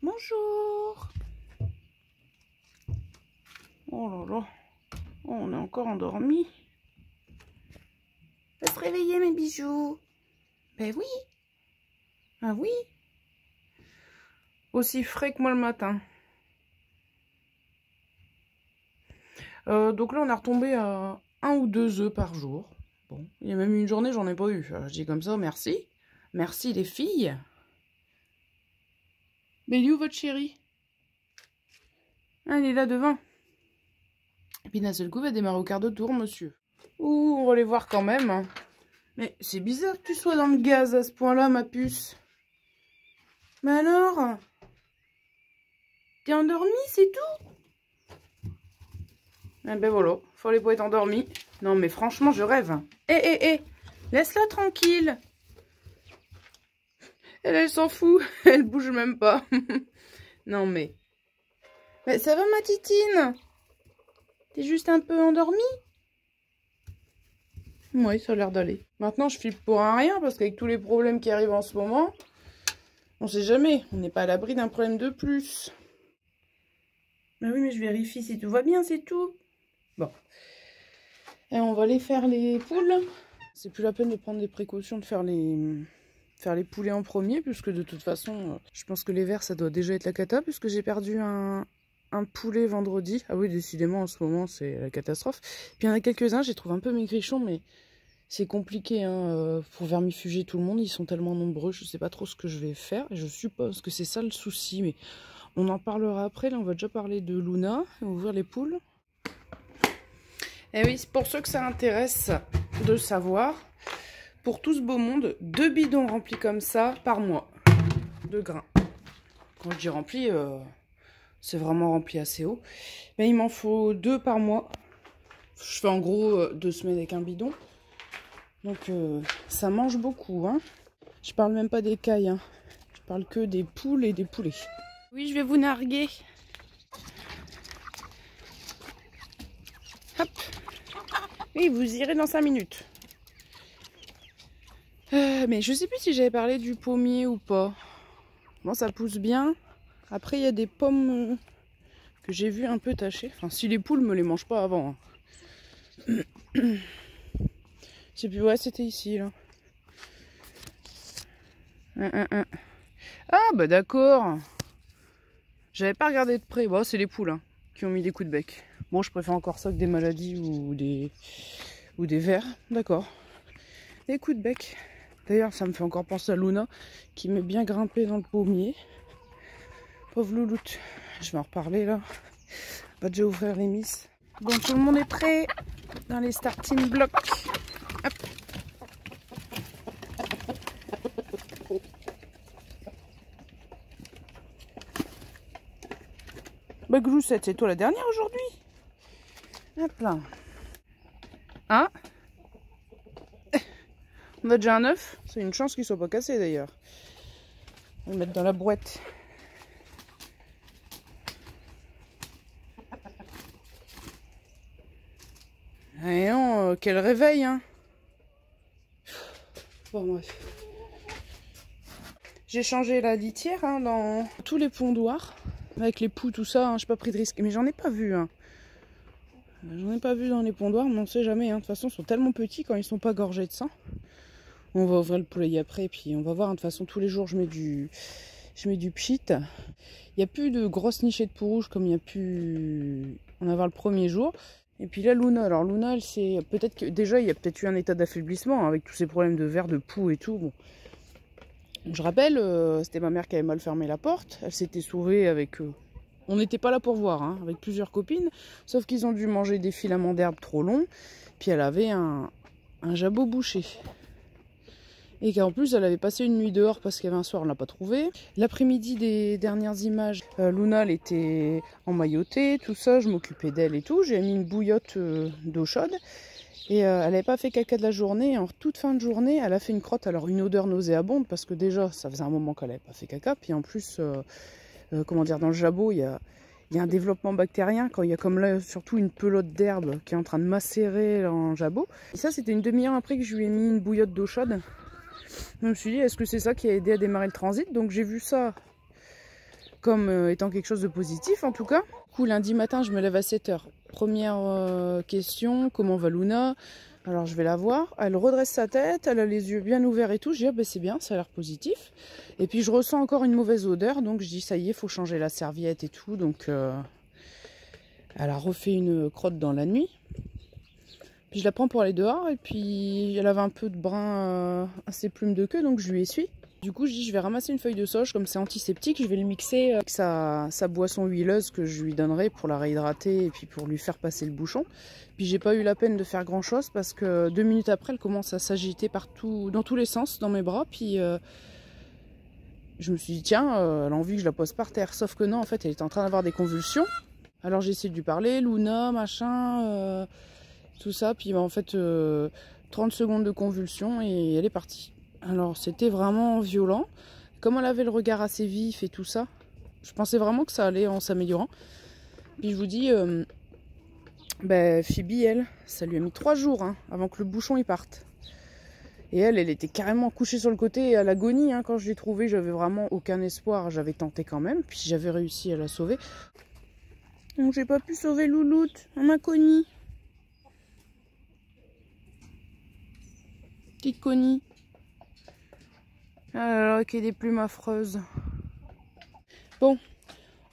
Bonjour. Oh là là. Oh, on est encore endormi. Va se réveiller mes bijoux. Ben oui. Ah oui. Aussi frais que moi le matin. Donc là on a retombé à 1 ou 2 œufs par jour. Bon, il y a même une journée j'en ai pas eu. Je dis comme ça merci. Merci les filles. Mais il est où votre chéri? Ah, il est là devant. Et puis d'un seul coup, va démarrer au quart de tour, monsieur. Ouh, on va les voir quand même. Mais c'est bizarre que tu sois dans le gaz à ce point-là, ma puce. Mais alors? T'es endormi, c'est tout? Eh ben voilà, fallait pas être endormi. Non mais franchement, je rêve. Eh, laisse-la tranquille. Elle s'en fout, elle bouge même pas. Non mais... Mais ça va ma titine? T'es juste un peu endormie? Oui, ça a l'air d'aller. Maintenant, je flippe pour un rien, parce qu'avec tous les problèmes qui arrivent en ce moment, on sait jamais, on n'est pas à l'abri d'un problème de plus. Mais oui, mais je vérifie si tout va bien, c'est tout. Bon. Et on va aller faire les poules. C'est plus la peine de prendre des précautions de faire les poulets en premier, puisque de toute façon, je pense que les vers, ça doit déjà être la cata, puisque j'ai perdu un poulet vendredi. Ah oui, décidément, en ce moment, c'est la catastrophe. Puis il y en a quelques-uns, j'ai trouvé un peu maigrichons, mais c'est compliqué hein, pour vermifuger tout le monde. Ils sont tellement nombreux, je sais pas trop ce que je vais faire. Et je suppose que c'est ça le souci, mais on en parlera après. Là, on va déjà parler de Luna, ouvrir les poules. Et oui, c'est pour ceux que ça intéresse de savoir. Pour tout ce beau monde, 2 bidons remplis comme ça par mois de grains. Quand je dis rempli, c'est vraiment rempli assez haut. Mais il m'en faut 2 par mois. Je fais en gros 2 semaines avec un bidon. Donc ça mange beaucoup. Hein. Je parle même pas des cailles. Hein. Je parle que des poules et des poulets. Oui, je vais vous narguer. Hop. Oui, vous irez dans 5 minutes. Mais je sais plus si j'avais parlé du pommier ou pas. Bon, ça pousse bien. Après, il y a des pommes que j'ai vu un peu tachées. Enfin, si les poules me les mangent pas avant. Hein. Je sais plus, ouais, c'était ici, là. Ah, bah d'accord. J'avais pas regardé de près. Bon, c'est les poules hein, qui ont mis des coups de bec. Bon, je préfère encore ça que des maladies ou des vers. D'accord. Des coups de bec. D'ailleurs, ça me fait encore penser à Luna qui m'est bien grimpé dans le pommier. Pauvre louloute. Je vais en reparler là. On va déjà ouvrir les miss. Bon, tout le monde est prêt dans les starting blocks. Hop. Bah, Gloussette, c'est toi la dernière aujourd'hui? Hop là. Ah, on a déjà un œuf. C'est une chance qu'il soit pas cassé d'ailleurs. On va le mettre dans la boîte. Et non, quel réveil hein. Bon bref. J'ai changé la litière hein, dans tous les pondoirs. Avec les poux, tout ça, hein, j'ai pas pris de risque. Mais j'en ai pas vu. Hein. J'en ai pas vu dans les pondoirs, mais on sait jamais. Hein. De toute façon, ils sont tellement petits quand ils sont pas gorgés de sang. On va ouvrir le poulailler après, puis on va voir. Hein. De toute façon, tous les jours, je mets du pchit. Il n'y a plus de grosses nichées de poux rouges comme il y a pu en avoir le premier jour. Et puis là, Luna. Alors Luna, elle c'est peut-être que déjà, il y a peut-être eu un état d'affaiblissement hein, avec tous ces problèmes de vers, de poux et tout. Bon. Je rappelle, c'était ma mère qui avait mal fermé la porte. Elle s'était sauvée avec... on n'était pas là pour voir, hein, avec plusieurs copines. Sauf qu'ils ont dû manger des filaments d'herbe trop longs. Puis elle avait un jabot bouché. Et qu'en plus, elle avait passé une nuit dehors parce qu'il y avait un soir, on ne l'a pas trouvé. L'après-midi des dernières images, Luna, elle était emmaillotée, tout ça. Je m'occupais d'elle et tout. J'ai mis une bouillotte d'eau chaude. Et elle n'avait pas fait caca de la journée. En toute fin de journée, elle a fait une crotte. Alors une odeur nauséabonde parce que déjà, ça faisait un moment qu'elle n'avait pas fait caca. Puis en plus, comment dire, dans le jabot, il y a un développement bactérien. Quand il y a comme là, surtout une pelote d'herbe qui est en train de macérer dans le jabot. Et ça, c'était une demi-heure après que je lui ai mis une bouillotte d'eau chaude. Je me suis dit, est-ce que c'est ça qui a aidé à démarrer le transit? Donc j'ai vu ça comme étant quelque chose de positif en tout cas. Du coup, lundi matin, je me lève à 7 h. Première question, comment va Luna? Alors je vais la voir, elle redresse sa tête, elle a les yeux bien ouverts et tout. Je dis, ah, ben, c'est bien, ça a l'air positif. Et puis je ressens encore une mauvaise odeur, donc je dis, ça y est, il faut changer la serviette et tout. Donc elle a refait une crotte dans la nuit. Puis je la prends pour aller dehors, et puis elle avait un peu de brun à ses plumes de queue, donc je lui essuie. Du coup, je dis, je vais ramasser une feuille de sauge, comme c'est antiseptique, je vais le mixer avec sa boisson huileuse que je lui donnerai pour la réhydrater et puis pour lui faire passer le bouchon. Puis j'ai pas eu la peine de faire grand chose parce que 2 minutes après, elle commence à s'agiter partout, dans tous les sens, dans mes bras. Puis je me suis dit, tiens, elle a envie que je la pose par terre. Sauf que non, en fait, elle était en train d'avoir des convulsions. Alors j'ai essayé de lui parler, Luna, machin, tout ça. Puis en fait, 30 secondes de convulsion et elle est partie. Alors c'était vraiment violent. Comme elle avait le regard assez vif et tout ça, je pensais vraiment que ça allait en s'améliorant. Puis je vous dis, Phoebe, elle, ça lui a mis 3 jours hein, avant que le bouchon y parte. Et elle était carrément couchée sur le côté à l'agonie. Hein, quand je l'ai trouvée, j'avais vraiment aucun espoir. J'avais tenté quand même, puis j'avais réussi à la sauver. Donc j'ai pas pu sauver Louloute, on m'a Connie. Petite Connie. Ah là là, qui est des plumes affreuses. Bon,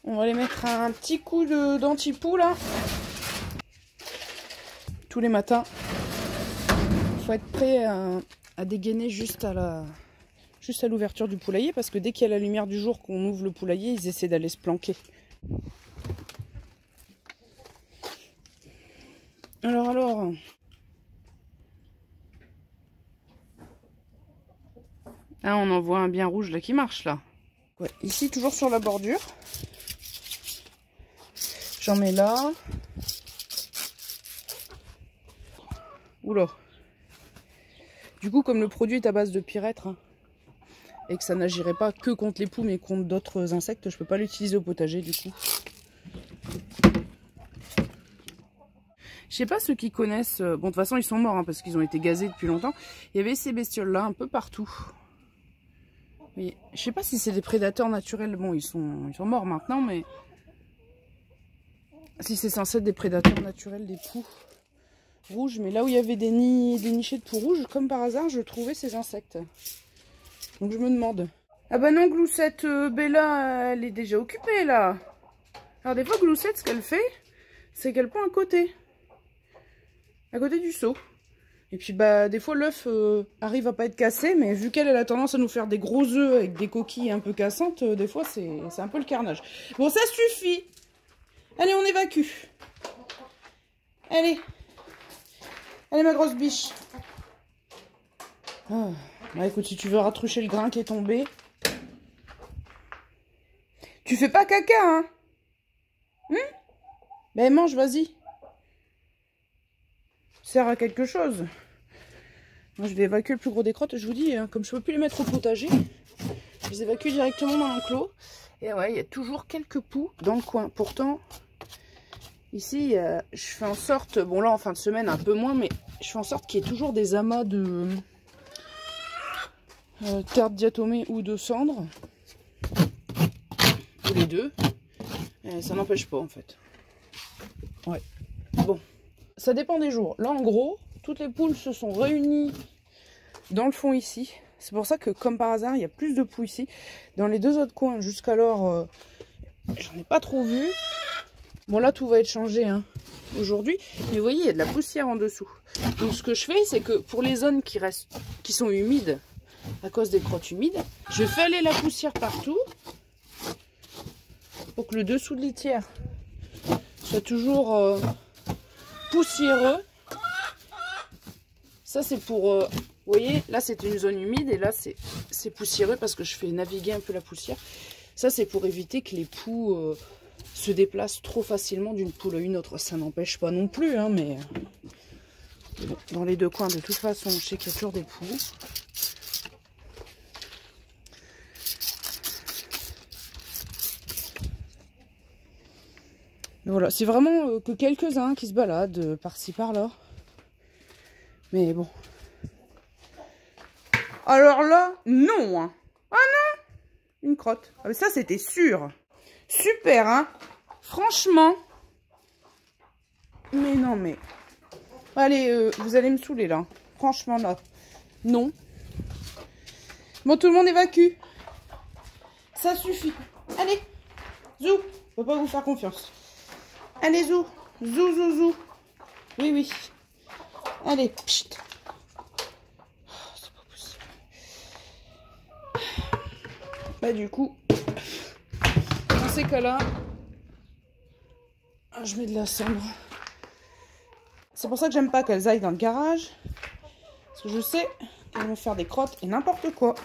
on va aller mettre un petit coup d'anti-poux là. Tous les matins. Il faut être prêt à dégainer juste à l'ouverture du poulailler, parce que dès qu'il y a la lumière du jour qu'on ouvre le poulailler, ils essaient d'aller se planquer. Alors. Ah, on en voit un bien rouge là qui marche là. Ouais, ici, toujours sur la bordure. J'en mets là. Oula. Du coup, comme le produit est à base de pyrètre, hein, et que ça n'agirait pas que contre les poux, mais contre d'autres insectes, je peux pas l'utiliser au potager du coup. Je sais pas ceux qui connaissent... Bon, de toute façon, ils sont morts, hein, parce qu'ils ont été gazés depuis longtemps. Il y avait ces bestioles-là un peu partout. Mais je sais pas si c'est des prédateurs naturels. Bon, ils sont morts maintenant, mais... Si c'est censé être des prédateurs naturels, des poux rouges. Mais là où il y avait des nichés de poux rouges, comme par hasard, je trouvais ces insectes. Donc je me demande... Ah bah non, Gloussette, Bella, elle est déjà occupée, là. Alors des fois, Gloussette, ce qu'elle fait, c'est qu'elle prend un côté. À côté du seau. Et puis bah des fois l'œuf arrive à pas être cassé, mais vu qu'elle a tendance à nous faire des gros œufs avec des coquilles un peu cassantes, des fois c'est un peu le carnage. Bon, ça suffit. Allez, on évacue. Allez. Allez, ma grosse biche. Ah. Bah écoute, si tu veux ratrucher le grain qui est tombé. Tu fais pas caca, hein? Ben mange, vas-y. Sert à quelque chose. Moi, je vais évacuer le plus gros des crottes. Je vous dis, hein, comme je peux plus les mettre au potager, je les évacue directement dans l'enclos. Et ouais, il y a toujours quelques poux dans le coin. Pourtant, ici, je fais en sorte, bon là en fin de semaine un peu moins, mais je fais en sorte qu'il y ait toujours des amas de terre diatomée ou de cendres. Ou les deux. Et ça n'empêche pas en fait. Ouais. Bon. Ça dépend des jours. Là, en gros, toutes les poules se sont réunies dans le fond ici. C'est pour ça que, comme par hasard, il y a plus de poux ici. Dans les deux autres coins, jusqu'alors, j'en ai pas trop vu. Bon, là, tout va être changé hein, aujourd'hui. Mais vous voyez, il y a de la poussière en dessous. Donc, ce que je fais, c'est que pour les zones qui sont humides, à cause des crottes humides, je fais aller la poussière partout pour que le dessous de litière soit toujours... poussiéreux. Ça c'est pour vous voyez là c'est une zone humide et là c'est poussiéreux parce que je fais naviguer un peu la poussière. Ça c'est pour éviter que les poux se déplacent trop facilement d'une poule à une autre. Ça n'empêche pas non plus hein, mais bon, dans les deux coins de toute façon je sais qu'il y a toujours des poux. Voilà, c'est vraiment que quelques-uns qui se baladent par-ci par-là. Mais bon. Alors là, non. Hein. Ah non, une crotte. Ah, mais ça, c'était sûr. Super, hein? Franchement. Mais non, mais... Allez, vous allez me saouler, là. Franchement, là. Non. Bon, tout le monde évacue. Ça suffit. Allez. Zou. Faut pas vous faire confiance. Allez, zou. Zou, zou, zou. Oui, oui. Allez. Pchit. Oh, c'est pas possible. Bah, du coup, dans ces cas-là, je mets de la cendre. C'est pour ça que j'aime pas qu'elles aillent dans le garage. Parce que je sais qu'elles vont faire des crottes et n'importe quoi.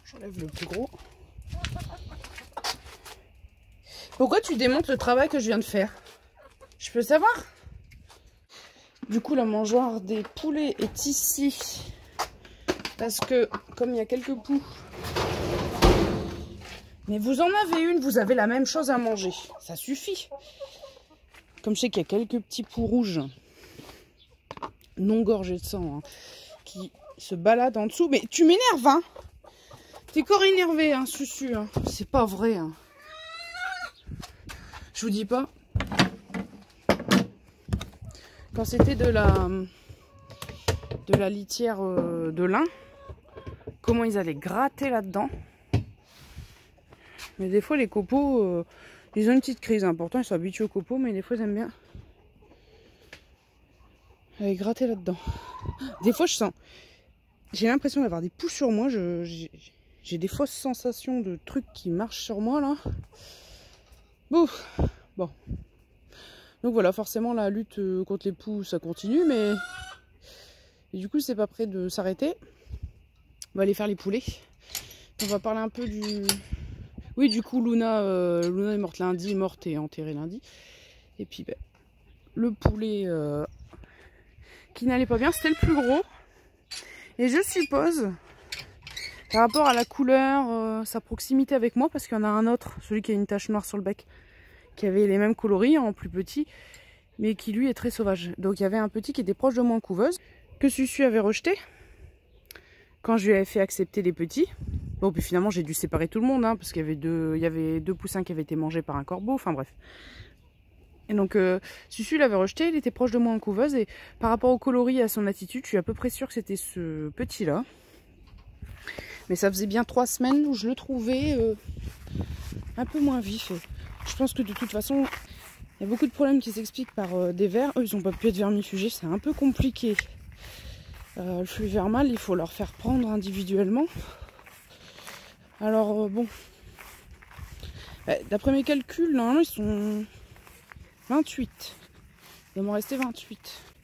J'enlève le plus gros. Pourquoi tu démontes le travail que je viens de faire? Je peux savoir? Du coup, la mangeoire des poulets est ici. Parce que, comme il y a quelques poux... Mais vous en avez une, vous avez la même chose à manger. Ça suffit. Comme je sais qu'il y a quelques petits poux rouges, non gorgés de sang, hein, qui se baladent en dessous. Mais tu m'énerves, hein? T'es corps énervé, hein, Susu. Hein. C'est pas vrai, hein. Je vous dis pas. Quand c'était de la litière de lin, comment ils allaient gratter là-dedans. Mais des fois, les copeaux, ils ont une petite crise. Hein. Pourtant, ils sont habitués aux copeaux, mais des fois, ils aiment bien aller gratter là-dedans. Des fois, je sens... J'ai l'impression d'avoir des poux sur moi. J'ai des fausses sensations de trucs qui marchent sur moi, là. Bouf. Bon. Donc voilà, forcément, la lutte contre les poux, ça continue, mais... Et du coup, c'est pas prêt de s'arrêter. On va aller faire les poulets. On va parler un peu du... Oui, du coup, Luna est morte lundi, morte et enterrée lundi. Et puis, ben, le poulet qui n'allait pas bien, c'était le plus gros. Et je suppose, par rapport à la couleur, sa proximité avec moi, parce qu'il y en a un autre, celui qui a une tache noire sur le bec, qui avait les mêmes coloris en plus petit, mais qui lui est très sauvage. Donc il y avait un petit qui était proche de moi en couveuse, que Susu avait rejeté, quand je lui avais fait accepter les petits. Bon, puis finalement j'ai dû séparer tout le monde, hein, parce qu'il y avait deux poussins qui avaient été mangés par un corbeau, enfin bref. Et donc Susu l'avait rejeté, il était proche de moi en couveuse, et par rapport au coloris et à son attitude, je suis à peu près sûre que c'était ce petit-là. Mais ça faisait bien 3 semaines où je le trouvais un peu moins vif. Je pense que de toute façon, il y a beaucoup de problèmes qui s'expliquent par des vers. Eux, ils n'ont pas pu être vermifugés, c'est un peu compliqué. Le flux vermal, il faut leur faire prendre individuellement. Alors bon, d'après mes calculs, normalement ils sont 28. Il doit m'en rester 28.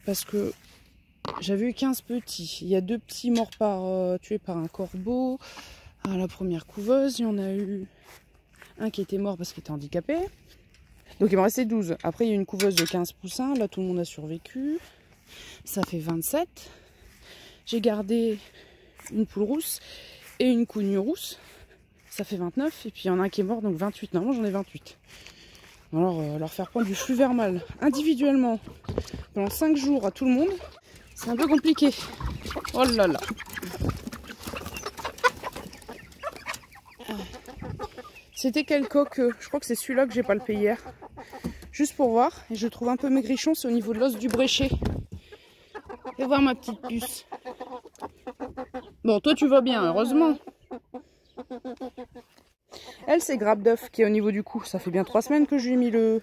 Parce que j'avais eu 15 petits. Il y a 2 petits morts tués par un corbeau à la première couveuse. Il y en a eu un qui était mort parce qu'il était handicapé. Donc il m'en restait 12. Après il y a eu une couveuse de 15 poussins. Là tout le monde a survécu. Ça fait 27. J'ai gardé une poule rousse et une cougne rousse. Ça fait 29. Et puis il y en a un qui est mort, donc 28. Normalement j'en ai 28. Alors leur faire prendre du flux vermal individuellement pendant 5 jours à tout le monde, c'est un peu compliqué. Oh là là. C'était quel coq? Je crois que c'est celui-là que j'ai palpé hier. Juste pour voir. Et je le trouve un peu maigrichon, c'est au niveau de l'os du bréchet. Et voir ma petite puce. Bon, toi tu vas bien, heureusement. Elle, c'est grappe d'œuf qui est au niveau du cou. Ça fait bien 3 semaines que je lui ai mis le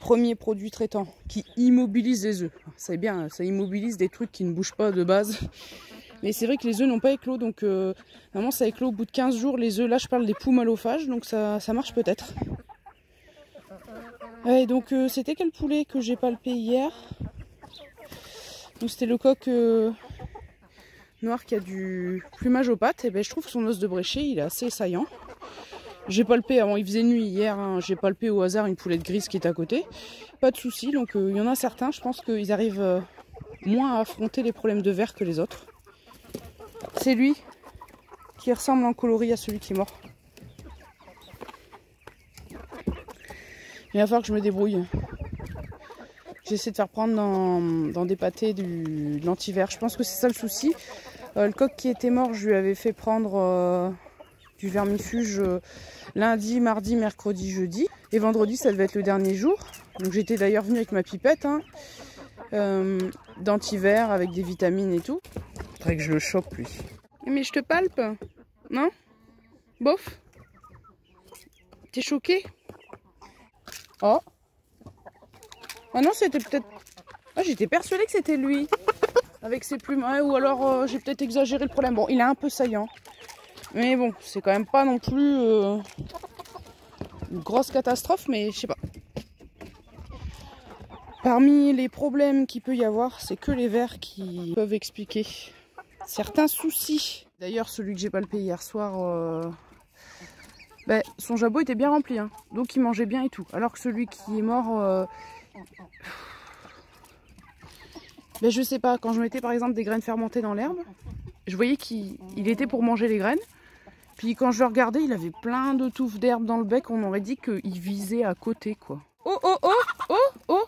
premier produit traitant qui immobilise les œufs. C'est bien, ça immobilise des trucs qui ne bougent pas de base. Mais c'est vrai que les œufs n'ont pas éclos. Donc, vraiment, ça éclot au bout de 15 jours. Les œufs, là, je parle des poux malophages. Donc, ça marche peut-être. Ouais, donc, c'était quel poulet que j'ai palpé hier? Donc, c'était le coq noir qui a du plumage aux pattes. Et ben, je trouve que son os de bréchet, il est assez saillant. J'ai palpé, avant il faisait nuit hier, hein, j'ai palpé au hasard une poulette grise qui est à côté. Pas de souci, donc il y en a certains, je pense qu'ils arrivent moins à affronter les problèmes de verre que les autres. C'est lui. qui ressemble en coloris à celui qui est mort. Il va falloir que je me débrouille. J'essaie de faire prendre dans des pâtés de l'antivers. Je pense que c'est ça le souci. Le coq qui était mort, je lui avais fait prendre du vermifuge lundi, mardi, mercredi, jeudi. Et vendredi, ça devait être le dernier jour. Donc j'étais d'ailleurs venue avec ma pipette d'antivers avec des vitamines et tout. Faudrait que je le chope lui. Mais je te palpe, non? Bof? T'es choqué? Oh! Ah non, c'était peut-être... Ah, j'étais persuadée que c'était lui. Avec ses plumes. Ouais, ou alors j'ai peut-être exagéré le problème. Bon, il est un peu saillant. Mais bon, c'est quand même pas non plus une grosse catastrophe, mais je sais pas. Parmi les problèmes qu'il peut y avoir, c'est que les vers qui peuvent expliquer certains soucis. D'ailleurs, celui que j'ai palpé hier soir, son jabot était bien rempli, hein, donc il mangeait bien et tout. Alors que celui qui est mort, je sais pas, quand je mettais par exemple des graines fermentées dans l'herbe, je voyais qu'il était pour manger les graines. Puis quand je le regardais, il avait plein de touffes d'herbe dans le bec, on aurait dit qu'il visait à côté, quoi. Oh, oh, oh, oh, oh!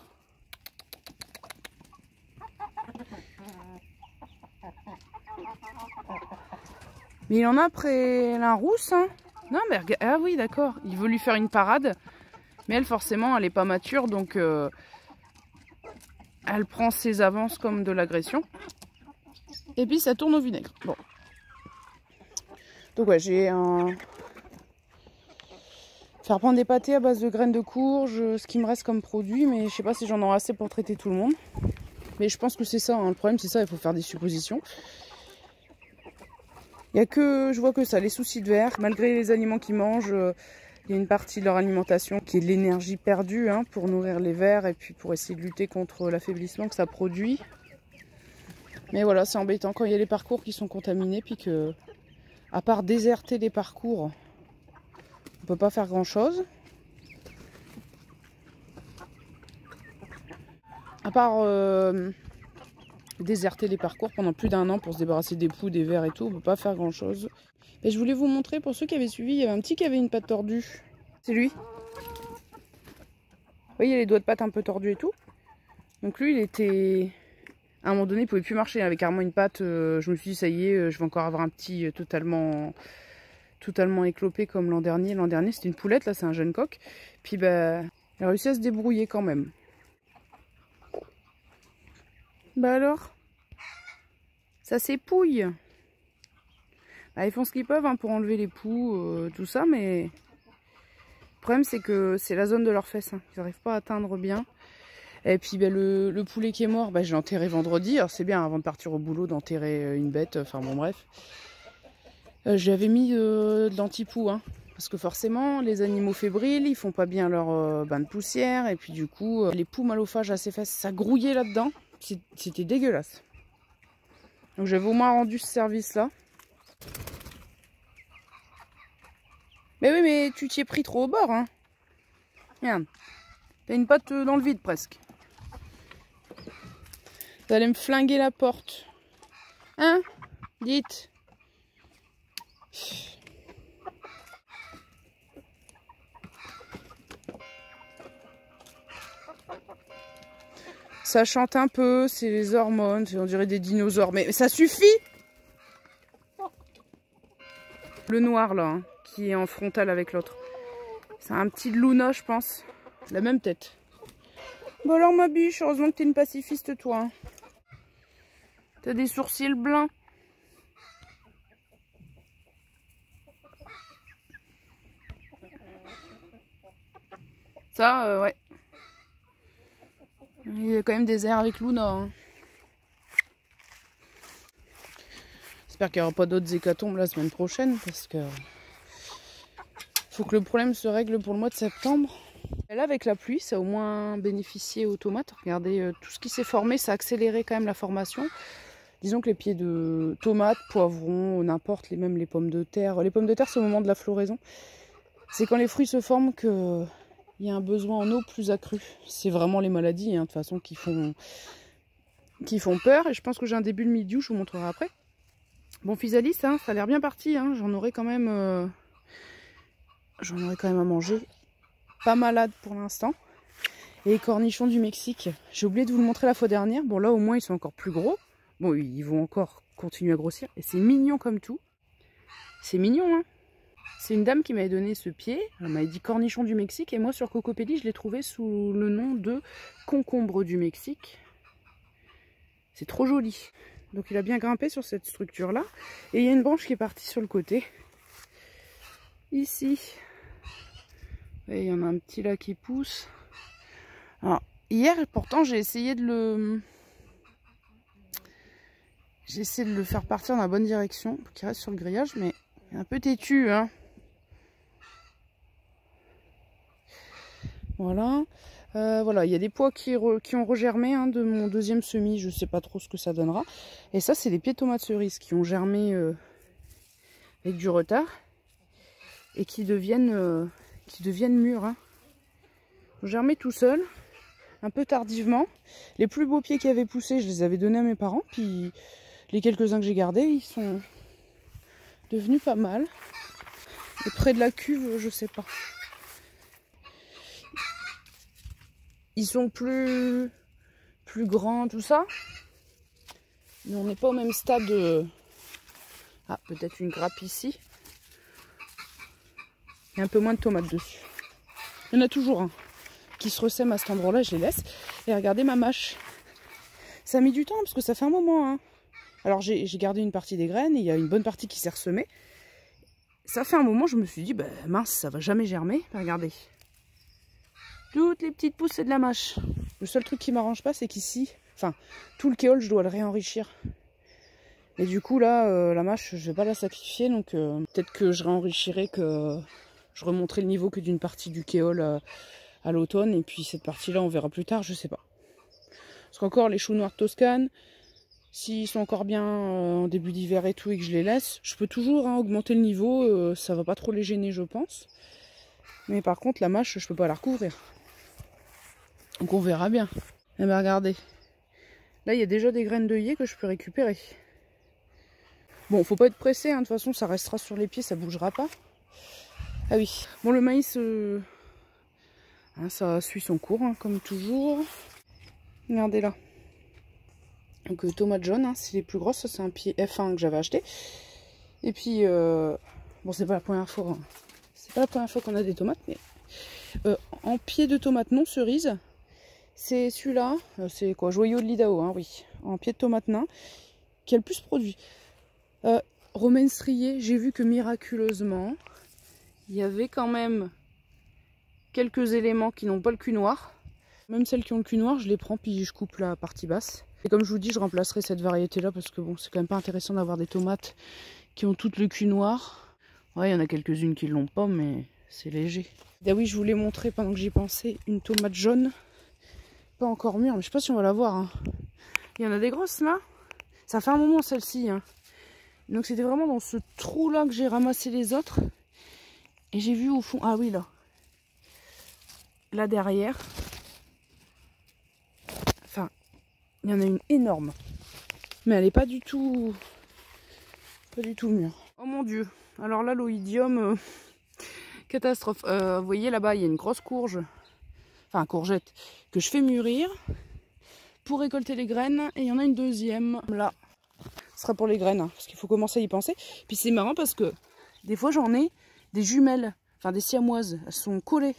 Mais il en a après la rousse, hein. Non, mais regarde, ah oui, d'accord. Il veut lui faire une parade. Mais elle, forcément, elle n'est pas mature, donc elle prend ses avances comme de l'agression. Et puis ça tourne au vinaigre. Bon. Donc ouais, j'ai faire prendre des pâtés à base de graines de courge, ce qui me reste comme produit, mais je sais pas si j'en aurai assez pour traiter tout le monde. Mais je pense que c'est ça, hein. Le problème c'est ça, il faut faire des suppositions. Il y a que, je vois que ça, les soucis de verre. Malgré les aliments qu'ils mangent, il y a une partie de leur alimentation qui est de l'énergie perdue, hein, pour nourrir les vers et puis pour essayer de lutter contre l'affaiblissement que ça produit. Mais voilà, c'est embêtant quand il y a les parcours qui sont contaminés, puis que, à part déserter les parcours, on peut pas faire grand chose. À part déserter les parcours pendant plus d'1 an pour se débarrasser des poux, des vers et tout, on peut pas faire grand chose. Et je voulais vous montrer, pour ceux qui avaient suivi, il y avait un petit qui avait une patte tordue. C'est lui. Vous voyez les doigts de patte un peu tordus et tout. Donc lui, il était... À un moment donné, il pouvait plus marcher. Il avait carrément une patte. Je me suis dit, ça y est, je vais encore avoir un petit totalement éclopé comme l'an dernier. L'an dernier, c'était une poulette. Là, c'est un jeune coq. Puis, il a réussi à se débrouiller quand même. Bah alors, ça s'épouille. Ils font ce qu'ils peuvent, hein, pour enlever les poux, tout ça, mais le problème c'est que c'est la zone de leurs fesses, hein. Ils n'arrivent pas à atteindre bien. Et puis le poulet qui est mort, je l'ai enterré vendredi. Alors c'est bien avant de partir au boulot d'enterrer une bête, enfin bon bref. J'avais mis de l'anti-poux, hein, parce que forcément les animaux fébriles, ils font pas bien leur bain de poussière. Et puis du coup, les poux malophages à ses fesses, ça grouillait là-dedans. C'était dégueulasse. Donc j'avais au moins rendu ce service-là. Mais oui, mais tu t'y es pris trop au bord, hein. Regarde. T'as une patte dans le vide presque. Vous allez me flinguer la porte. Hein? Dites. Ça chante un peu, c'est les hormones, on dirait des dinosaures, mais ça suffit! Le noir là, hein, qui est en frontal avec l'autre. C'est un petit Luna, je pense. La même tête. Bon alors ma biche, heureusement que t'es une pacifiste toi. Hein. T'as des sourcils blancs. Ça, ouais. Il y a quand même des airs avec Luna. Hein. J'espère qu'il n'y aura pas d'autres hécatombes la semaine prochaine parce que faut que le problème se règle pour le mois de septembre. Et là avec la pluie, ça a au moins bénéficié aux tomates. Regardez, tout ce qui s'est formé, ça a accéléré quand même la formation. Disons que les pieds de tomates, poivrons, n'importe, même les pommes de terre. Les pommes de terre, c'est au moment de la floraison. C'est quand les fruits se forment que il y a un besoin en eau plus accru. C'est vraiment les maladies, hein, de toute façon, qui font peur. Et je pense que j'ai un début de mildiou, je vous montrerai après. Bon, physalis, hein, ça a l'air bien parti. Hein. J'en aurai quand même à manger. Pas malade pour l'instant. Et les cornichons du Mexique. J'ai oublié de vous le montrer la fois dernière. Bon, là, au moins, ils sont encore plus gros. Bon, ils vont encore continuer à grossir. Et c'est mignon comme tout. C'est mignon, hein. C'est une dame qui m'avait donné ce pied. Elle m'avait dit cornichon du Mexique. Et moi, sur Cocopelli, je l'ai trouvé sous le nom de concombre du Mexique. C'est trop joli. Donc, il a bien grimpé sur cette structure-là. Et il y a une branche qui est partie sur le côté. Ici. Et il y en a un petit là qui pousse. Alors, hier, pourtant, j'ai essayé de le faire partir dans la bonne direction pour qu'il reste sur le grillage, mais il est un peu têtu, hein. Voilà. Voilà, il y a des pois qui ont regermé hein, de mon deuxième semis. Je sais pas trop ce que ça donnera. Et ça, c'est des pieds de tomates cerises qui ont germé avec du retard et qui deviennent mûrs. Hein. Ils ont germé tout seuls, un peu tardivement. Les plus beaux pieds qui avaient poussé, je les avais donnés à mes parents. Puis les quelques-uns que j'ai gardés, ils sont devenus pas mal. Et près de la cuve, je sais pas. Ils sont plus grands, tout ça. Mais on n'est pas au même stade. Ah, peut-être une grappe ici. Il y a un peu moins de tomates dessus. Il y en a toujours un qui se ressème à cet endroit-là, je les laisse. Et regardez ma mâche. Ça a mis du temps parce que ça fait un moment. Hein. Alors j'ai gardé une partie des graines et il y a une bonne partie qui s'est ressemée. Ça fait un moment, je me suis dit, bah, mince, ça va jamais germer. Regardez. Toutes les petites pousses, c'est de la mâche. Le seul truc qui m'arrange pas, c'est qu'ici, enfin, tout le kéol, je dois le réenrichir. Et du coup, là, la mâche, je vais pas la sacrifier. Donc, peut-être que je réenrichirai, que je remonterai le niveau que d'une partie du kéol à l'automne. Et puis, cette partie-là, on verra plus tard, je sais pas. Parce qu'encore, les choux noirs de Toscane, s'ils sont encore bien en début d'hiver et tout, et que je les laisse, je peux toujours hein, augmenter le niveau. Ça va pas trop les gêner, je pense. Mais par contre, la mâche, je peux pas la recouvrir. Donc on verra bien. Et bien regardez. Là, il y a déjà des graines d'œillet que je peux récupérer. Bon, faut pas être pressé. Hein. De toute façon, ça restera sur les pieds, ça bougera pas. Ah oui. Bon, le maïs, hein, ça suit son cours, hein, comme toujours. Regardez là. Donc tomates jaunes, hein, c'est les plus grosses. Ça, c'est un pied F1 que j'avais acheté. Et puis, bon, c'est pas la première fois. Hein. C'est pas la première fois qu'on a des tomates, mais en pied de tomate non cerise. C'est celui-là, c'est quoi, Joyau de l'Idaho, hein, oui, en pied de tomate nain, qui a le plus produit. Romaine striée, j'ai vu que miraculeusement, il y avait quand même quelques éléments qui n'ont pas le cul noir. Même celles qui ont le cul noir, je les prends puis je coupe la partie basse. Et comme je vous dis, je remplacerai cette variété-là parce que bon, c'est quand même pas intéressant d'avoir des tomates qui ont toutes le cul noir. Ouais, il y en a quelques-unes qui l'ont pas, mais c'est léger. Ah oui, je voulais montrer pendant que j'y pensais une tomate jaune. Pas encore mûre, mais je sais pas si on va la voir. Hein. Il y en a des grosses là. Ça fait un moment celle-ci. Hein. Donc c'était vraiment dans ce trou là que j'ai ramassé les autres. Et j'ai vu au fond. Ah oui là. Là derrière. Enfin, il y en a une énorme. Mais elle est pas du tout. Pas du tout mûre. Oh mon dieu. Alors là l'oïdium. Catastrophe. Vous voyez là-bas, il y a une grosse courge. Enfin courgette, que je fais mûrir pour récolter les graines. Et il y en a une deuxième là. Ce sera pour les graines, hein, parce qu'il faut commencer à y penser. Puis c'est marrant parce que des fois j'en ai des jumelles, enfin des siamoises. Elles sont collées.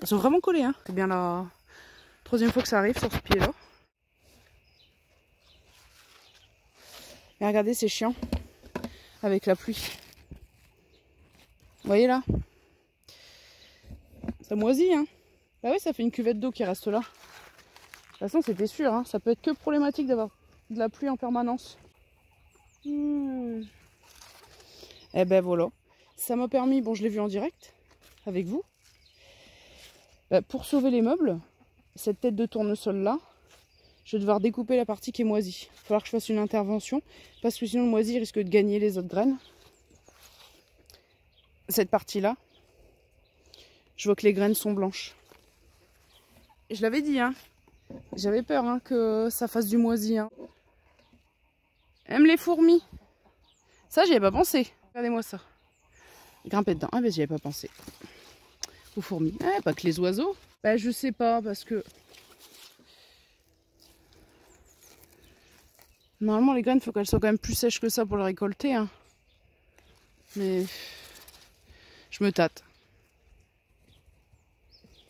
Elles sont vraiment collées. Hein. C'est bien la troisième fois que ça arrive sur ce pied-là. Mais regardez, c'est chiant avec la pluie. Vous voyez là? Ça moisit, hein. Bah oui, ça fait une cuvette d'eau qui reste là. De toute façon, c'était sûr, hein. Ça peut être que problématique d'avoir de la pluie en permanence. Eh ben voilà. Ça m'a permis, bon je l'ai vu en direct, avec vous. Pour sauver les meubles, cette tête de tournesol là, je vais devoir découper la partie qui est moisie. Il va falloir que je fasse une intervention, parce que sinon le moisi risque de gagner les autres graines. Cette partie là, je vois que les graines sont blanches. Je l'avais dit, hein. J'avais peur hein, que ça fasse du moisi. Hein. Même les fourmis. Ça, j'y avais pas pensé. Regardez-moi ça. Grimper dedans. Ah, mais j'y avais pas pensé. Aux fourmis. Ah, pas que les oiseaux. Bah, je sais pas, parce que... Normalement, les graines, il faut qu'elles soient quand même plus sèches que ça pour les récolter. Hein. Mais... Je me tâte.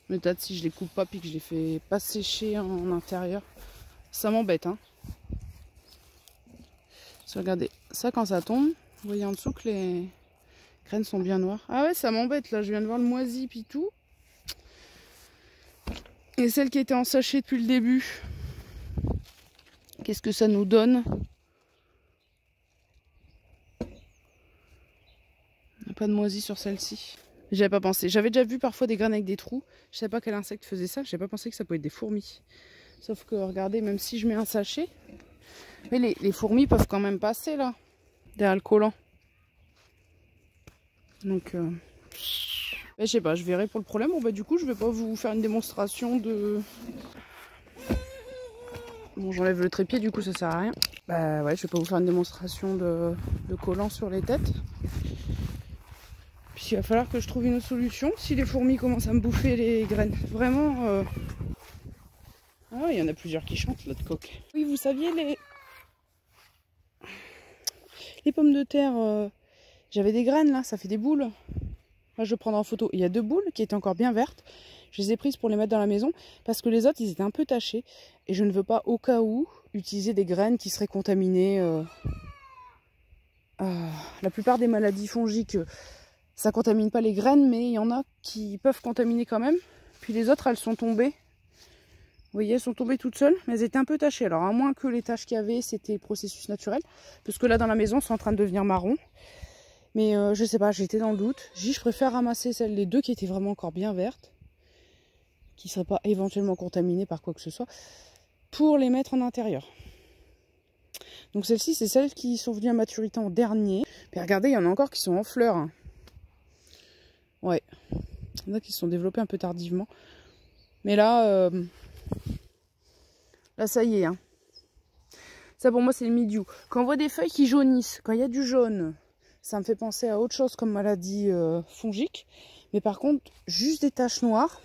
Je me tâte si je les coupe pas puis que je les fais pas sécher en intérieur. Ça m'embête, hein. Regardez, ça quand ça tombe, vous voyez en dessous que les graines sont bien noires. Ah ouais, ça m'embête là, je viens de voir le moisi puis tout. Et celle qui était en sachet depuis le début, qu'est-ce que ça nous donne? Pas de moisi sur celle-ci. J'avais pas pensé. J'avais déjà vu parfois des graines avec des trous. Je savais pas quel insecte faisait ça. J'avais pas pensé que ça pouvait être des fourmis. Sauf que regardez, même si je mets un sachet, mais les fourmis peuvent quand même passer là, derrière le collant. Donc, je sais pas, je verrai pour le problème. Bon, bah, du coup, je vais pas vous faire une démonstration de... Bon, j'enlève le trépied, du coup, ça sert à rien. Bah ouais, je vais pas vous faire une démonstration de collant sur les têtes. Puis il va falloir que je trouve une autre solution si les fourmis commencent à me bouffer les graines. Vraiment... Ah oui, il y en a plusieurs qui chantent là de coque. Oui, vous saviez, les pommes de terre, j'avais des graines là, ça fait des boules. Là, je vais prendre en photo. Il y a 2 boules qui étaient encore bien vertes. Je les ai prises pour les mettre dans la maison parce que les autres, ils étaient un peu tachés. Et je ne veux pas, au cas où, utiliser des graines qui seraient contaminées. La plupart des maladies fongiques, ça contamine pas les graines, mais il y en a qui peuvent contaminer quand même. Puis les autres, elles sont tombées. Vous voyez, elles sont tombées toutes seules, mais elles étaient un peu tachées. Alors, à moins que les taches qu'il y avait, c'était le processus naturel. Parce que là, dans la maison, c'est en train de devenir marron. Mais je sais pas, j'étais dans le doute. Je préfère ramasser les 2 qui étaient vraiment encore bien vertes, qui ne seraient pas éventuellement contaminées par quoi que ce soit, pour les mettre en intérieur. Donc celles-ci, c'est celles qui sont venues à maturité en dernier. Mais regardez, il y en a encore qui sont en fleurs. Hein. Ouais, il y en a qui se sont développés un peu tardivement. Mais là, là ça y est. Hein. Ça pour moi, c'est le mildiou. Quand on voit des feuilles qui jaunissent, quand il y a du jaune... Ça me fait penser à autre chose comme maladie fongique. Mais par contre, juste des taches noires,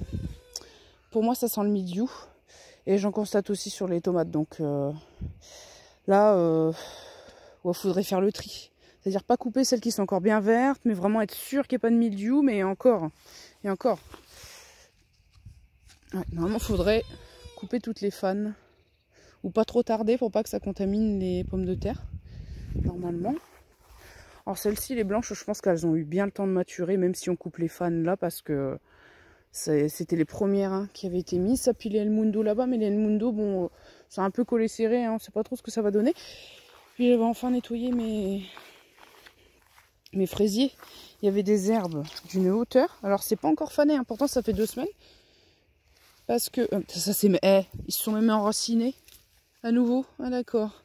pour moi, ça sent le mildiou. Et j'en constate aussi sur les tomates. Donc là, il faudrait faire le tri. C'est-à-dire pas couper celles qui sont encore bien vertes, mais vraiment être sûr qu'il n'y ait pas de mildiou. Mais encore, et encore. Ouais, normalement, il faudrait couper toutes les fanes. Ou pas trop tarder pour pas que ça contamine les pommes de terre. Normalement. Alors celles-ci, les blanches, je pense qu'elles ont eu bien le temps de maturer, même si on coupe les fans là, parce que c'était les premières hein, qui avaient été mises. Ça, puis les El Mundo là-bas, mais les El Mundo, bon, c'est un peu collé serré, hein, on ne sait pas trop ce que ça va donner. Puis je vais enfin nettoyer mes fraisiers. Il y avait des herbes d'une hauteur. Alors c'est pas encore fané, hein, pourtant ça fait 2 semaines. Parce que, ça c'est... ils se sont même enracinés à nouveau. Ah d'accord.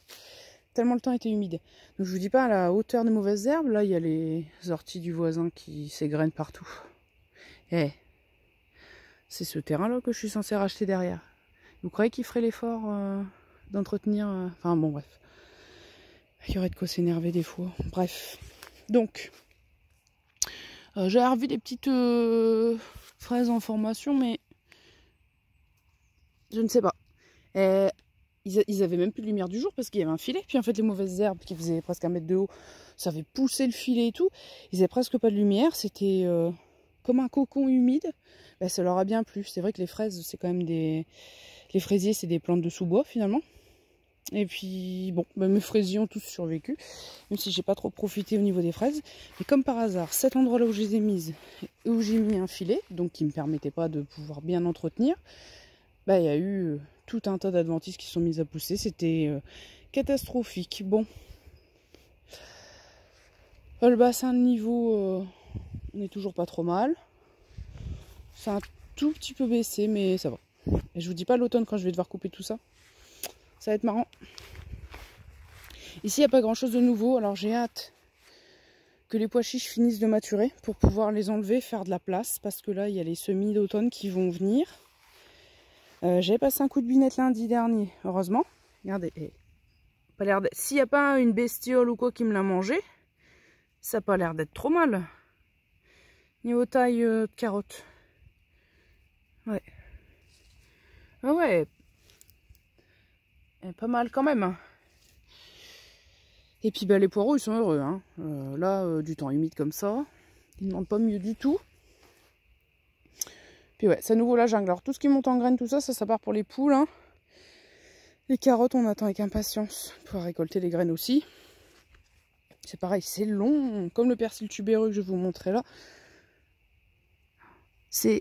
Tellement le temps était humide. Donc je vous dis pas à la hauteur des mauvaises herbes, là il y a les orties du voisin qui s'égrènent partout. C'est ce terrain là que je suis censée racheter derrière. Vous croyez qu'il ferait l'effort d'entretenir enfin bon bref. Il y aurait de quoi s'énerver des fois. Bref. Donc j'ai revu des petites fraises en formation, mais je ne sais pas. Ils avaient même plus de lumière du jour parce qu'il y avait un filet. Puis en fait, les mauvaises herbes qui faisaient presque 1 mètre de haut, ça avait poussé le filet et tout. Ils avaient presque pas de lumière. C'était comme un cocon humide. Ben, ça leur a bien plu. C'est vrai que les fraises, c'est quand même des... Les fraisiers, c'est des plantes de sous-bois finalement. Et puis, bon, ben, mes fraisiers ont tous survécu. Même si j'ai pas trop profité au niveau des fraises. Mais comme par hasard, cet endroit-là où je les ai mises, où j'ai mis un filet, donc qui ne me permettait pas de pouvoir bien entretenir, ben, il y a eu... tout un tas d'adventices qui sont mis à pousser. C'était catastrophique. Bon. Le bassin de niveau, on n'est toujours pas trop mal. C'est un tout petit peu baissé, mais ça va. Et je vous dis pas l'automne quand je vais devoir couper tout ça. Ça va être marrant. Ici, il n'y a pas grand chose de nouveau. Alors j'ai hâte que les pois chiches finissent de maturer pour pouvoir les enlever, faire de la place. Parce que là, il y a les semis d'automne qui vont venir. J'avais passé un coup de binette lundi dernier, heureusement. Regardez, Pas l'air d'être... S'il n'y a pas une bestiole ou quoi qui me l'a mangé, ça n'a pas l'air d'être trop mal. Niveau taille de carotte. Ouais. Ah ouais. Pas mal quand même. Et puis bah, les poireaux ils sont heureux. Hein. Là, du temps humide comme ça. Ils ne demandent pas mieux du tout. Puis ouais, c'est à nouveau la jungle. Alors tout ce qui monte en graines, tout ça, ça part pour les poules. Hein. Les carottes, on attend avec impatience pour récolter les graines aussi. C'est pareil, c'est long, comme le persil tubéreux que je vais vous montrer là.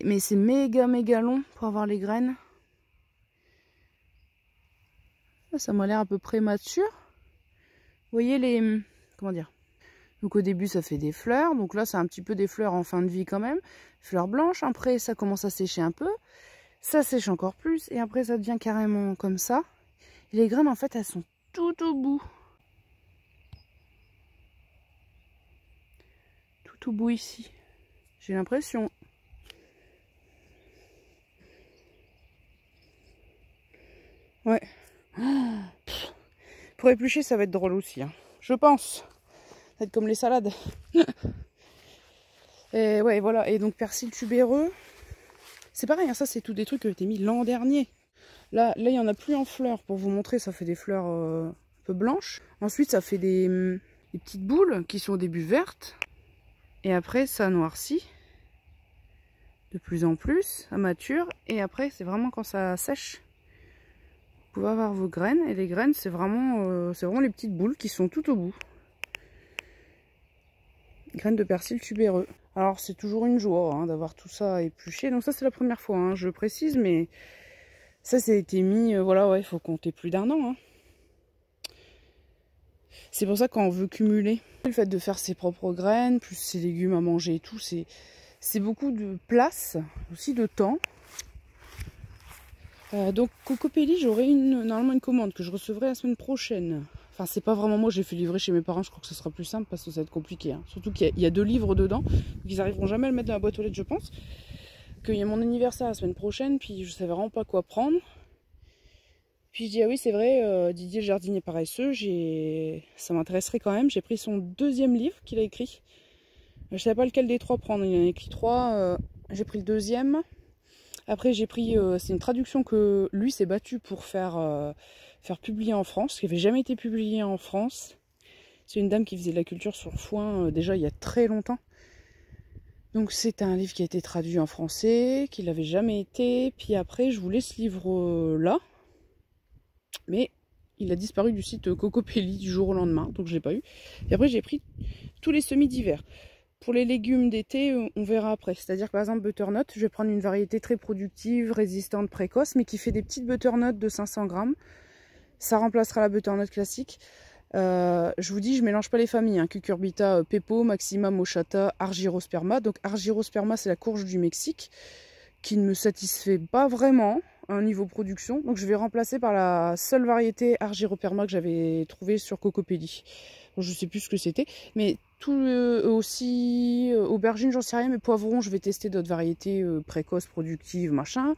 Mais c'est méga long pour avoir les graines. Ça m'a l'air à peu près mature. Vous voyez les... Comment dire? Donc au début ça fait des fleurs. Donc là c'est un petit peu des fleurs en fin de vie quand même. Fleurs blanches. Après ça commence à sécher un peu. Ça sèche encore plus. Et après ça devient carrément comme ça. Et les graines en fait elles sont tout au bout. Tout au bout ici. J'ai l'impression. Ouais. Pour éplucher ça va être drôle aussi. Hein. Je pense. Ça va être comme les salades. Et ouais voilà. Et donc persil tubéreux. C'est pareil. Hein, ça c'est tout des trucs qui ont été mis l'an dernier. Là il n'y en a plus en fleurs. Pour vous montrer ça fait des fleurs un peu blanches. Ensuite ça fait des petites boules qui sont au début vertes. Et après ça noircit. De plus en plus, ça mature. Et après c'est vraiment quand ça sèche. Vous pouvez avoir vos graines. Et les graines c'est vraiment les petites boules qui sont tout au bout. Graines de persil tubéreux. Alors c'est toujours une joie hein, d'avoir tout ça épluché. Donc ça c'est la première fois, hein, je précise. Mais ça a été mis, voilà, ouais, il faut compter plus d'1 an. Hein. C'est pour ça qu'on veut cumuler. Le fait de faire ses propres graines, plus ses légumes à manger et tout, c'est beaucoup de place, aussi de temps. Donc Cocopelli, j'aurai normalement une commande que je recevrai la semaine prochaine. Enfin c'est pas vraiment moi, j'ai fait livrer chez mes parents, je crois que ce sera plus simple parce que ça va être compliqué. Hein. Surtout qu'il y a 2 livres dedans, donc ils arriveront jamais à le mettre dans la boîte aux lettres je pense. Qu'il y a mon anniversaire la semaine prochaine, puis je savais vraiment pas quoi prendre. Puis je dis ah oui c'est vrai, Didier le jardinier paresseux, ça m'intéresserait quand même. J'ai pris son 2e livre qu'il a écrit. Je savais pas lequel des 3 prendre, il en a écrit 3, j'ai pris le 2e. Après j'ai pris, c'est une traduction que lui s'est battu pour faire publier en France, qui n'avait jamais été publié en France. C'est une dame qui faisait de la culture sur foin déjà il y a très longtemps. Donc c'est un livre qui a été traduit en français, qui n'avait jamais été. Puis après je voulais ce livre là. Mais il a disparu du site Cocopelli du jour au lendemain, donc je l'ai pas eu. Et après j'ai pris tous les semis d'hiver. Pour les légumes d'été, on verra après. C'est-à-dire que par exemple butternut, je vais prendre une variété très productive, résistante, précoce, mais qui fait des petites butternuts de 500 grammes. Ça remplacera la butternut classique. Je vous dis, je mélange pas les familles. Hein. Cucurbita, Pepo, Maxima, Mochata, Argyrosperma. Donc Argyrosperma, c'est la courge du Mexique, qui ne me satisfait pas vraiment au niveau production. Donc je vais remplacer par la seule variété Argyroperma que j'avais trouvée sur Cocopelli. Bon, je sais plus ce que c'était. Mais tout aussi aubergines, j'en sais rien. Mais poivrons, je vais tester d'autres variétés précoces, productives, machin.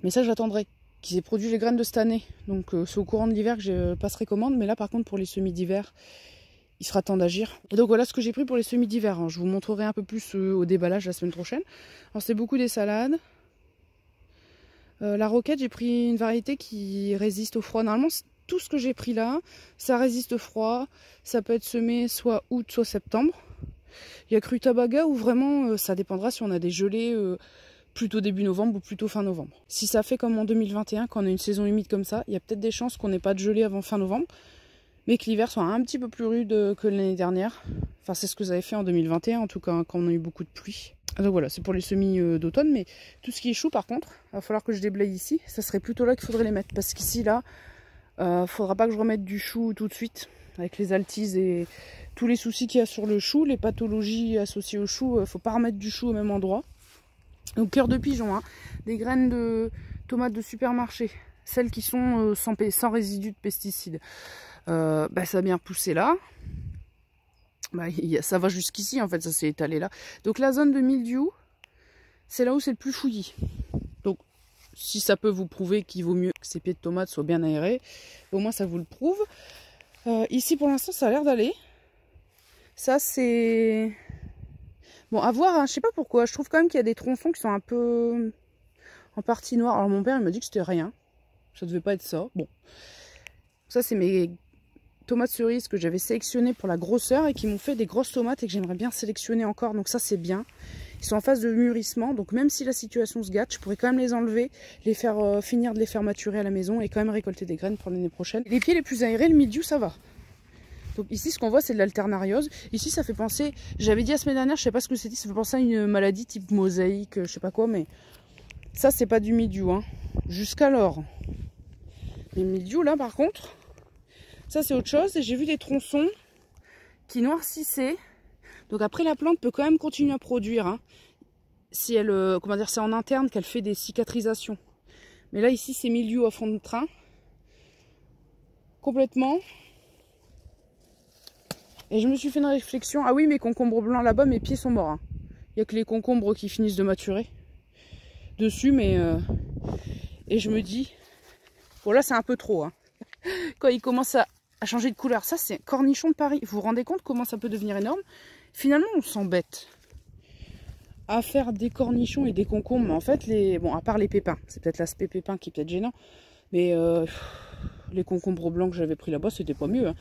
Mais ça, j'attendrai qu'ils aient produit les graines de cette année. Donc c'est au courant de l'hiver que je passerai commande. Mais là, par contre, pour les semis d'hiver, il sera temps d'agir. Et donc voilà ce que j'ai pris pour les semis d'hiver. Hein. Je vous montrerai un peu plus au déballage la semaine prochaine. Alors c'est beaucoup des salades. La roquette, j'ai pris une variété qui résiste au froid. Normalement, tout ce que j'ai pris là, ça résiste au froid. Ça peut être semé soit août, soit septembre. Il y a Crutabaga où vraiment, ça dépendra si on a des gelées plutôt début novembre ou plutôt fin novembre. Si ça fait comme en 2021, quand on a une saison humide comme ça, il y a peut-être des chances qu'on n'ait pas de gelée avant fin novembre. Mais que l'hiver soit un petit peu plus rude que l'année dernière. Enfin, c'est ce que j'avais fait en 2021, en tout cas, quand on a eu beaucoup de pluie. Donc voilà, c'est pour les semis d'automne. Mais tout ce qui est chou, par contre, il va falloir que je déblaye ici. Ça serait plutôt là qu'il faudrait les mettre. Parce qu'ici, là, faudra pas que je remette du chou tout de suite. Avec les altises et tous les soucis qu'il y a sur le chou, les pathologies associées au chou, faut pas remettre du chou au même endroit. Donc cœur de pigeon, hein. Des graines de tomates de supermarché. Celles qui sont sans résidus de pesticides. Ça a bien poussé là. Ça va jusqu'ici en fait, ça s'est étalé là. Donc la zone de mildiou, c'est là où c'est le plus fouillis. Donc si ça peut vous prouver qu'il vaut mieux que ces pieds de tomates soient bien aérés, au moins ça vous le prouve. Ici pour l'instant ça a l'air d'aller. Ça c'est... Bon, à voir, hein, je sais pas pourquoi. Je trouve quand même qu'il y a des tronçons qui sont un peu en partie noirs. Alors mon père il m'a dit que c'était rien. Ça devait pas être ça. Bon. Ça c'est mes tomates cerises que j'avais sélectionnées pour la grosseur et qui m'ont fait des grosses tomates et que j'aimerais bien sélectionner encore. Donc ça c'est bien. Ils sont en phase de mûrissement. Donc même si la situation se gâte, je pourrais quand même les enlever, les faire finir de les faire maturer à la maison et quand même récolter des graines pour l'année prochaine. Les pieds les plus aérés, le milieu ça va. Donc ici, ce qu'on voit, c'est de l'alternariose. Ici, ça fait penser... J'avais dit la semaine dernière, je sais pas ce que c'était, ça fait penser à une maladie type mosaïque, je sais pas quoi, mais... Ça, c'est pas du mildiou, hein. Jusqu'alors. Les mildiou, là, par contre, ça, c'est autre chose. Et j'ai vu des tronçons qui noircissaient. Donc après, la plante peut quand même continuer à produire, hein. Si elle... comment dire, c'est en interne qu'elle fait des cicatrisations. Mais là, ici, c'est mildiou à fond de train. Complètement... Et je me suis fait une réflexion. Ah oui, mes concombres blancs là-bas, mes pieds sont morts. Hein. Il n'y a que les concombres qui finissent de maturer dessus, mais... Et je me dis... Bon, là, c'est un peu trop. Hein. Quand ils commencent à changer de couleur. Ça, c'est cornichon de Paris. Vous vous rendez compte comment ça peut devenir énorme? Finalement, on s'embête à faire des cornichons et des concombres. Mais en fait, bon, à part les pépins. C'est peut-être l'aspect pépin qui est peut-être gênant. Mais les concombres blancs que j'avais pris là-bas, c'était pas mieux. Hein.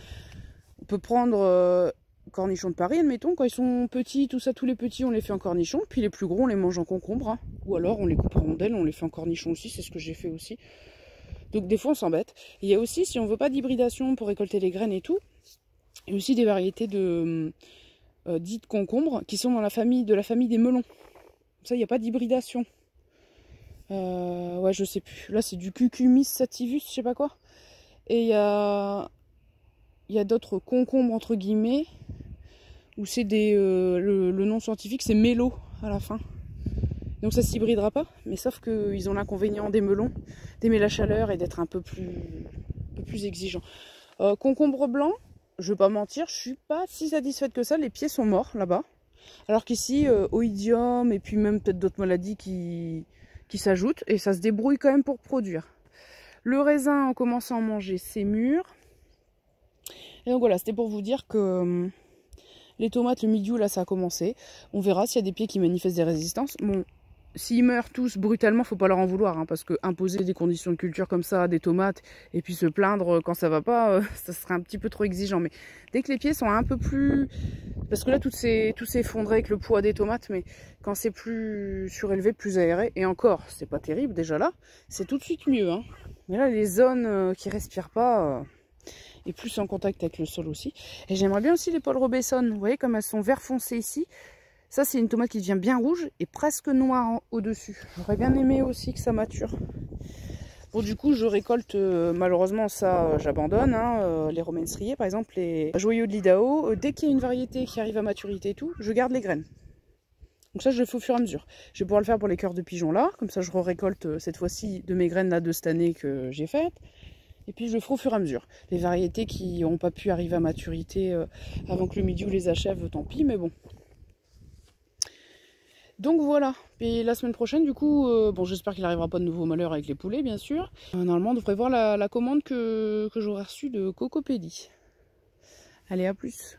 On peut prendre cornichons de Paris, admettons, quand ils sont petits, tout ça, tous les petits, on les fait en cornichons, puis les plus gros, on les mange en concombre, hein. Ou alors on les coupe en rondelles, on les fait en cornichons aussi, c'est ce que j'ai fait aussi. Donc des fois on s'embête. Il y a aussi, si on veut pas d'hybridation pour récolter les graines et tout, il y a aussi des variétés de dites concombres qui sont dans la famille des melons. Ça, il n'y a pas d'hybridation. Ouais, je sais plus. Là, c'est du Cucumis sativus, je sais pas quoi. Et il y a d'autres concombres entre guillemets où c'est des le nom scientifique c'est mélo à la fin. Donc ça s'hybridera pas, mais sauf qu'ils ont l'inconvénient des melons, d'aimer la chaleur et d'être un peu plus exigeants. Concombre blanc, je vais pas mentir, je suis pas si satisfaite que ça. Les pieds sont morts là-bas, alors qu'ici oïdium et puis même peut-être d'autres maladies qui s'ajoutent et ça se débrouille quand même pour produire. Le raisin, en commençant à en manger, c'est mûr. Et donc voilà, c'était pour vous dire que les tomates, le mildiou, là, ça a commencé. On verra s'il y a des pieds qui manifestent des résistances. Bon, s'ils meurent tous brutalement, faut pas leur en vouloir, hein, parce que imposer des conditions de culture comme ça à des tomates et puis se plaindre quand ça va pas, ça serait un petit peu trop exigeant. Mais dès que les pieds sont un peu plus... Parce que là, tout s'est effondré avec le poids des tomates, mais quand c'est plus surélevé, plus aéré, et encore, c'est pas terrible déjà là, c'est tout de suite mieux. Hein. Mais là, les zones qui respirent pas... et plus en contact avec le sol aussi. Et j'aimerais bien aussi les Paul Robeson. Vous voyez comme elles sont vert foncé ici. Ça c'est une tomate qui devient bien rouge et presque noire au-dessus. J'aurais bien aimé aussi que ça mature. Bon du coup je récolte, malheureusement ça j'abandonne. Hein, les romaines striées par exemple, les joyaux de l'Idaho. Dès qu'il y a une variété qui arrive à maturité et tout, je garde les graines. Donc ça je le fais au fur et à mesure. Je vais pouvoir le faire pour les cœurs de pigeons là. Comme ça je récolte cette fois-ci de mes graines là de cette année que j'ai faites. Et puis je le ferai au fur et à mesure. Les variétés qui n'ont pas pu arriver à maturité avant que le mildiou les achève, tant pis, mais bon. Donc voilà. Et la semaine prochaine, du coup, bon, j'espère qu'il n'arrivera pas de nouveaux malheurs avec les poulets, bien sûr. Normalement, on devrait voir la commande que j'aurai reçue de Cocopédie. Allez, à plus.